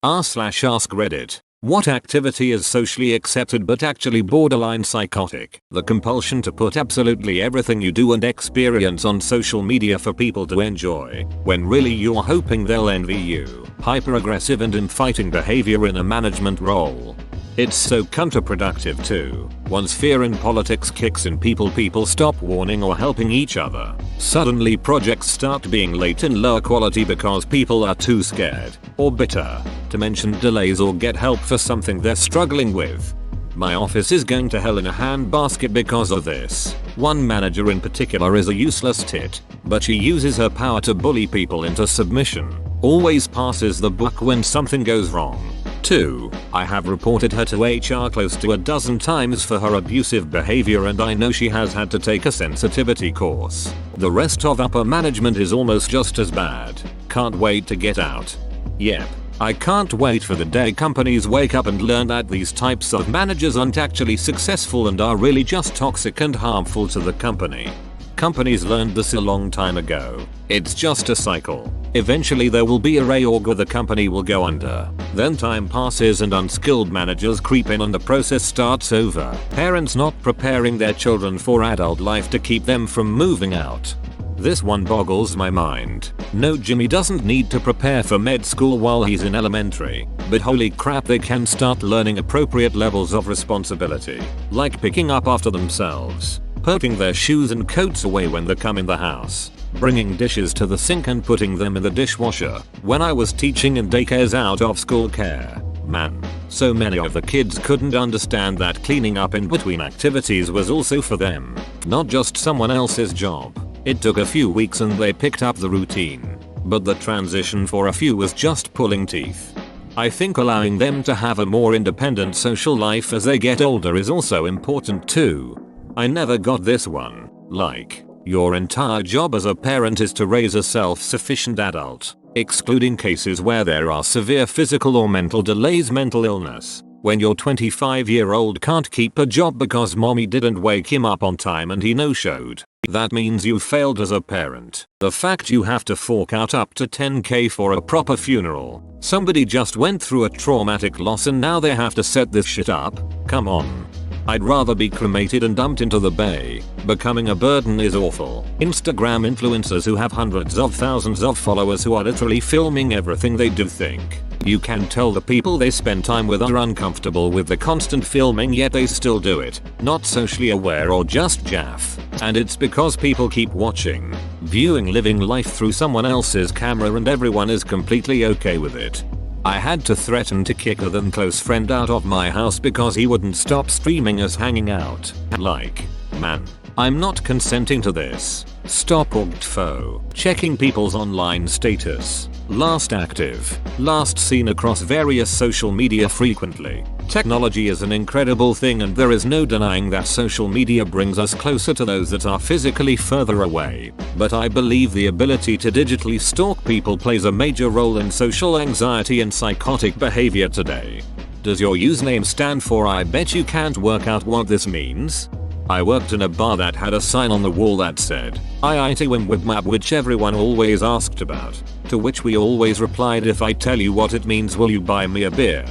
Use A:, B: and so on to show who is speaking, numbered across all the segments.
A: r/AskReddit. What activity is socially accepted but actually borderline psychotic? The compulsion to put absolutely everything you do and experience on social media for people to enjoy, when really you're hoping they'll envy you. Hyper-aggressive and infighting behavior in a management role. It's so counterproductive too. Once fear in politics kicks in, people stop warning or helping each other. Suddenly projects start being late and lower quality because people are too scared or bitter to mention delays or get help for something they're struggling with. My office is going to hell in a handbasket because of this. One manager in particular is a useless tit, but she uses her power to bully people into submission. Always passes the buck when something goes wrong. 2. I have reported her to HR close to a dozen times for her abusive behavior, and I know she has had to take a sensitivity course. The rest of upper management is almost just as bad. Can't wait to get out. Yep. I can't wait for the day companies wake up and learn that these types of managers aren't actually successful and are really just toxic and harmful to the company. Companies learned this a long time ago. It's just a cycle. Eventually there will be a reorg or the company will go under. Then time passes and unskilled managers creep in and the process starts over. Parents not preparing their children for adult life to keep them from moving out. This one boggles my mind. No, Jimmy doesn't need to prepare for med school while he's in elementary, but holy crap, they can start learning appropriate levels of responsibility, like picking up after themselves, putting their shoes and coats away when they come in the house, bringing dishes to the sink and putting them in the dishwasher. When I was teaching in daycares out of school care, man, so many of the kids couldn't understand that cleaning up in between activities was also for them, not just someone else's job. It took a few weeks and they picked up the routine, but the transition for a few was just pulling teeth. I think allowing them to have a more independent social life as they get older is also important too. I never got this one. Like, your entire job as a parent is to raise a self-sufficient adult, excluding cases where there are severe physical or mental delays, mental illness. When your 25-year-old can't keep a job because mommy didn't wake him up on time and he no-showed, that means you failed as a parent. The fact you have to fork out up to $10,000 for a proper funeral. Somebody just went through a traumatic loss and now they have to set this shit up? Come on. I'd rather be cremated and dumped into the bay. Becoming a burden is awful. Instagram influencers who have hundreds of thousands of followers who are literally filming everything they do think. You can tell the people they spend time with are uncomfortable with the constant filming, yet they still do it. Not socially aware or just jaff. And it's because people keep watching, viewing, living life through someone else's camera, and everyone is completely okay with it. I had to threaten to kick a then close friend out of my house because he wouldn't stop streaming us hanging out. Like, man, I'm not consenting to this. Stop OGTFO. Checking people's online status. Last active, last seen across various social media frequently. Technology is an incredible thing and there is no denying that social media brings us closer to those that are physically further away. But I believe the ability to digitally stalk people plays a major role in social anxiety and psychotic behavior today. Does your username stand for I bet you can't work out what this means? I worked in a bar that had a sign on the wall that said, IIT Wimwibmab, which everyone always asked about, to which we always replied, if I tell you what it means will you buy me a beer?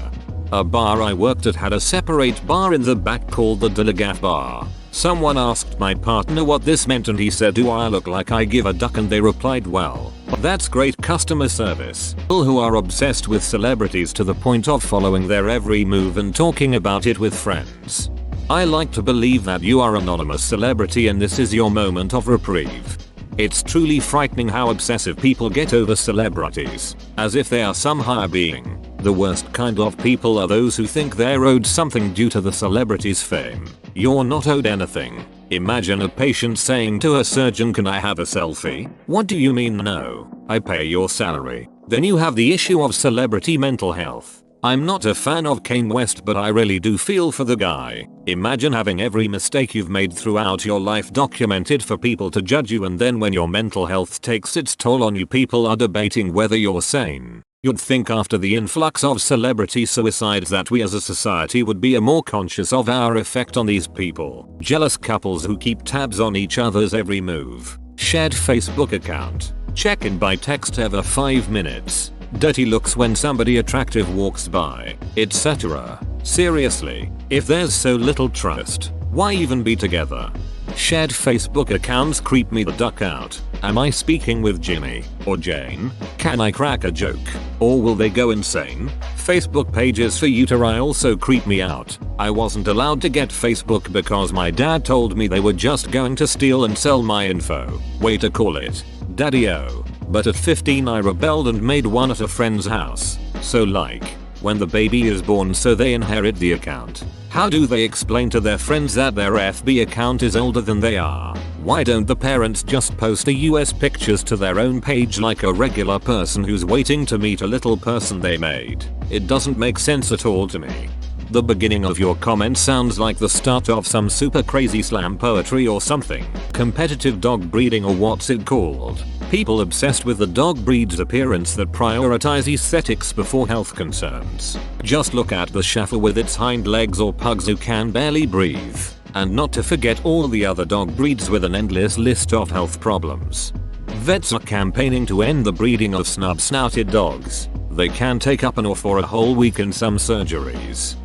A: A bar I worked at had a separate bar in the back called the Dilligaf Bar. Someone asked my partner what this meant and he said, do I look like I give a duck? And they replied, well, that's great customer service. People who are obsessed with celebrities to the point of following their every move and talking about it with friends. I like to believe that you are an anonymous celebrity and this is your moment of reprieve. It's truly frightening how obsessive people get over celebrities, as if they are some higher being. The worst kind of people are those who think they're owed something due to the celebrity's fame. You're not owed anything. Imagine a patient saying to a surgeon, can I have a selfie? What do you mean no? I pay your salary. Then you have the issue of celebrity mental health. I'm not a fan of Kanye West, but I really do feel for the guy. Imagine having every mistake you've made throughout your life documented for people to judge you, and then when your mental health takes its toll on you, people are debating whether you're sane. You'd think after the influx of celebrity suicides that we as a society would be more conscious of our effect on these people. Jealous couples who keep tabs on each other's every move. Shared Facebook account. Check in by text every 5 minutes. Dirty looks when somebody attractive walks by, etc. Seriously, if there's so little trust, why even be together? Shared Facebook accounts creep me the duck out. Am I speaking with Jimmy or Jane? Can I crack a joke? Or will they go insane? Facebook pages for uteri also creep me out. I wasn't allowed to get Facebook because my dad told me they were just going to steal and sell my info. Way to call it, Daddy-o. But at 15 I rebelled and made one at a friend's house. So like, when the baby is born so they inherit the account. How do they explain to their friends that their FB account is older than they are? Why don't the parents just post a US pictures to their own page like a regular person who's waiting to meet a little person they made? It doesn't make sense at all to me. The beginning of your comment sounds like the start of some super crazy slam poetry or something. Competitive dog breeding, or what's it called? People obsessed with the dog breed's appearance that prioritize aesthetics before health concerns. Just look at the Shaffer with its hind legs, or pugs who can barely breathe. And not to forget all the other dog breeds with an endless list of health problems. Vets are campaigning to end the breeding of snub-snouted dogs. They can take up an or for a whole week in some surgeries.